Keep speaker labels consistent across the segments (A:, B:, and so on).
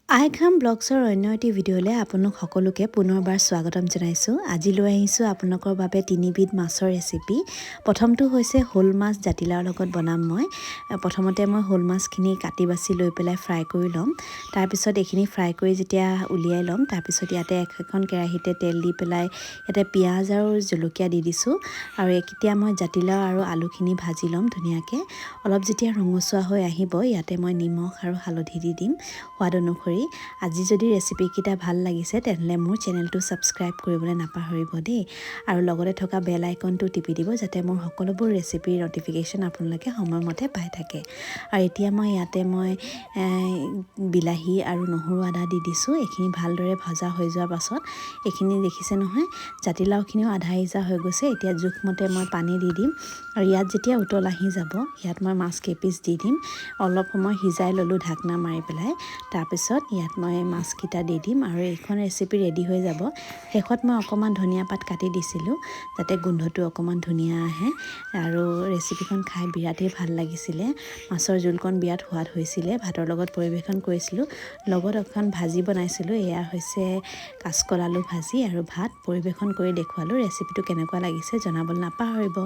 A: আইখাম ব্লগছৰ অন্য এটি ভিডিঅ'লৈ আপোনালোক সকলোকে পুনৰবাৰ স্বাগতম জনাইছোঁ। আজি লৈ আহিছোঁ আপোনালোকৰ বাবে তিনিবিধ মাছৰ ৰেচিপি। প্ৰথমটো হৈছে শ'ল মাছ জাতিলাওৰ লগত বনাম মই। প্ৰথমতে মই শ'ল মাছখিনি কাটি বাছি লৈ পেলাই ফ্ৰাই কৰি ল'ম। তাৰপিছত এইখিনি ফ্ৰাই কৰি যেতিয়া উলিয়াই ল'ম, তাৰপিছত ইয়াতে এখন কেৰাহীতে তেল দি পেলাই ইয়াতে পিঁয়াজ আৰু জলকীয়া দি দিছোঁ। আৰু এতিয়া মই জাতিলাও আৰু আলুখিনি ভাজি ল'ম ধুনীয়াকৈ। অলপ যেতিয়া ৰঙচুৱা হৈ আহিব, ইয়াতে মই নিমখ আৰু হালধি দি দিম সোৱাদ অনুসৰি। আজি যদি ৰেচিপিকেইটা ভাল লাগিছে তেনেহ'লে মোৰ চেনেলটো ছাবস্ক্ৰাইব কৰিবলৈ নাপাহৰিব দেই, আৰু লগতে থকা বেল আইকনটো টিপি দিব যাতে মোৰ সকলোবোৰ ৰেচিপিৰ নটিফিকেশ্যন আপোনালোকে সময়মতে পাই থাকে। আৰু এতিয়া ইয়াতে মই বিলাহী আৰু নহৰু আদা দি দিছোঁ। এইখিনি ভালদৰে ভজা হৈ যোৱাৰ পাছত এইখিনি দেখিছে নহয়, জাতিলাওখিনিও আধা সিজা হৈ গৈছে। এতিয়া জোখমতে মই পানী দি দিম, আৰু ইয়াত যেতিয়া উতল আহি যাব ইয়াত মই মাছ কেইপিচ দি দিম। অলপ সময় সিজাই ল'লোঁ ঢাকনা মাৰি পেলাই। তাৰপিছত ইয়াত মই মাছকেইটা দি দিম আৰু এইখন ৰেচিপি ৰেডি হৈ যাব। শেষত মই অকণমান ধনিয়া পাত কাটি দিছিলোঁ যাতে গোন্ধটো অকণমান ধুনীয়া আহে, আৰু ৰেচিপিখন খাই বিৰাটেই ভাল লাগিছিলে। মাছৰ জোলকণ বিৰাট সোৱাদ হৈছিলে। ভাতৰ লগত পৰিৱেশন কৰিছিলোঁ, লগত এখন ভাজি বনাইছিলোঁ। এয়া হৈছে কাচকল আলু ভাজি আৰু ভাত পৰিৱেশন কৰি দেখুৱালোঁ। ৰেচিপিটো কেনেকুৱা লাগিছে জনাবলৈ নাপাহৰিব।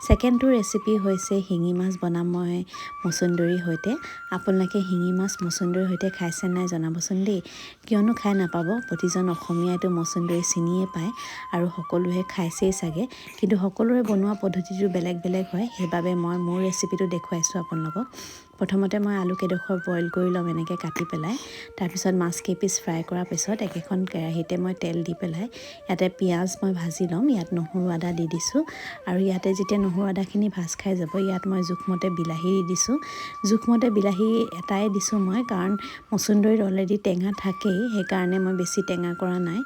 A: ছেকেণ্ডটো ৰেচিপি হৈছে শিঙি মাছ বনাম মই মচুন্দৰীৰ সৈতে। আপোনালোকে শিঙি মাছ মচুন্দৰীৰ সৈতে খাইছে নাই জনাবচোন দেই, কিয়নো খাই নাপাব। প্ৰতিজন অসমীয়াইতো মচুন্দৰী চিনিয়ে পায় আৰু সকলোৱে খাইছেই চাগে, কিন্তু সকলোৰে বনোৱা পদ্ধতিটো বেলেগ বেলেগ হয়। সেইবাবে মই মোৰ ৰেচিপিটো দেখুৱাইছোঁ আপোনালোকক। প্ৰথমতে মই আলু কেইডোখৰ বইল কৰি ল'ম এনেকৈ কাটি পেলাই। তাৰপিছত মাছ কেইপিচ ফ্ৰাই কৰাৰ পিছত একেখন কেৰাহীতে মই তেল দি পেলাই ইয়াতে পিঁয়াজ মই ভাজি ল'ম। ইয়াত নহৰু আদা দি দিছোঁ, আৰু ইয়াতে যেতিয়া নহৰু আদাখিনি ভাজ খাই যাব ইয়াত মই জোখমতে বিলাহী দি দিছোঁ। জোখমতে বিলাহী এটাই দিছোঁ মই, কাৰণ মচুন্দৰীত অলৰেডি টেঙা থাকেই, সেইকাৰণে মই বেছি টেঙা কৰা নাই।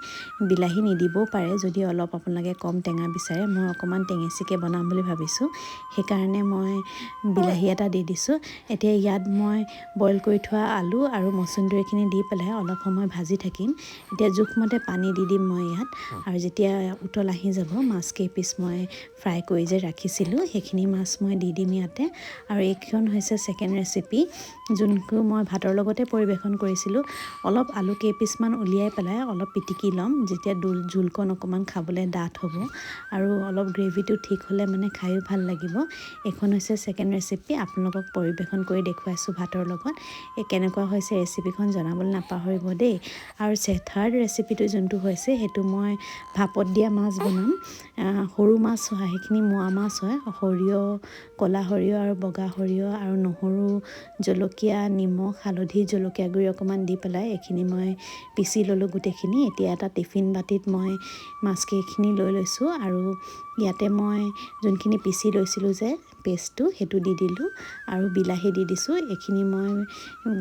A: বিলাহী নিদিবও পাৰে যদি অলপ আপোনালোকে কম টেঙা বিচাৰে। মই অকণমান টেঙেচিকৈ বনাম বুলি ভাবিছোঁ, সেইকাৰণে মই বিলাহী এটা দি দিছোঁ। এতিয়া ইয়াত মই বইল কৰি থোৱা আলু আৰু মচুন্দৰীখিনি দি পেলাই অলপ সময় ভাজি থাকিম। এতিয়া জোখমতে পানী দি দিম মই ইয়াত, আৰু যেতিয়া উতল আহি যাব মাছ কেইপিচ মই ফ্ৰাই কৰি যে ৰাখিছিলোঁ সেইখিনি মাছ মই দি দিম ইয়াতে। আৰু এইখন হৈছে ছেকেণ্ড ৰেচিপি, যোনটো মই ভাতৰ লগতে পৰিৱেশন কৰিছিলোঁ। অলপ আলু কেইপিচমান উলিয়াই পেলাই অলপ পিটিকি ল'ম, যেতিয়া জোলকণ অকণমান খাবলৈ ডাঠ হ'ব আৰু অলপ গ্ৰেভিটো ঠিক হ'লে মানে খায়ো ভাল লাগিব। এইখন হৈছে ছেকেণ্ড ৰেচিপি, আপোনালোকক পৰিৱেশন কৰি দেখুৱাইছোঁ ভাতৰ লগত। এই কেনেকুৱা হৈছে ৰেচিপিখন জনাবলৈ নাপাহৰিব দেই। আৰু থাৰ্ড ৰেচিপিটো যোনটো হৈছে সেইটো মই ভাপত দিয়া মাছ বনাম। সৰু মাছ হয় সেইখিনি, মোৱা মাছ হয়। সৰিয়হ, ক'লা সৰিয়হ আৰু বগা সৰিয়হ আৰু নহৰু, জলকীয়া, নিমখ, হালধি, জলকীয়া গুড়ি অকণমান দি পেলাই এইখিনি মই পিচি ল'লোঁ গোটেইখিনি। এতিয়া এটা টিফিন বাতিত মই মাছকেইখিনি লৈ লৈছোঁ, আৰু ইয়াতে মই যোনখিনি পিচি লৈছিলোঁ যে পেষ্টটো সেইটো দি দিলোঁ, আৰু বিলাহী দি দিছোঁ। এইখিনি মই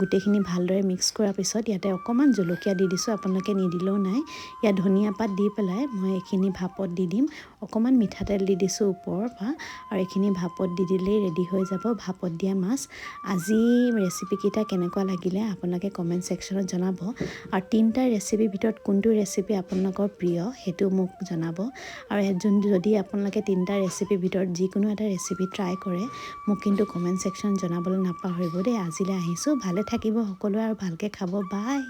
A: গোটেইখিনি ভালদৰে মিক্স কৰাৰ পিছত ইয়াতে অকণমান জলকীয়া দি দিছোঁ, আপোনালোকে নিদিলেও নাই। ইয়াত ধনিয়া পাত দি পেলাই মই এইখিনি ভাপত দি দিম। অকণমান মিঠাতেল দি দিছোঁ ওপৰৰ পৰা, আৰু এইখিনি ভাপত দি দিলেই ৰেডি হৈ যাব ভাপত দিয়া মাছ। আজি ৰেচিপিকেইটা কেনেকুৱা লাগিলে আপোনালোকে কমেণ্ট ছেকশ্যনত জনাব, আৰু তিনিটা ৰেচিপিৰ ভিতৰত কোনটো ৰেচিপি আপোনালোকৰ প্ৰিয় সেইটো মোক জনাব। আৰু যদি আপোনালোকে তিনিটা ৰেচিপিৰ ভিতৰত যিকোনো এটা ৰেচিপি ট্ৰাই কৰে মোক কিন্তু কমেণ্ট ছেকশ্যন জনাবলৈ নাপাহৰিব দেই। আজিলৈ আহিছোঁ, ভালে থাকিব সকলোৱে আৰু ভালকৈ খাব, বাই।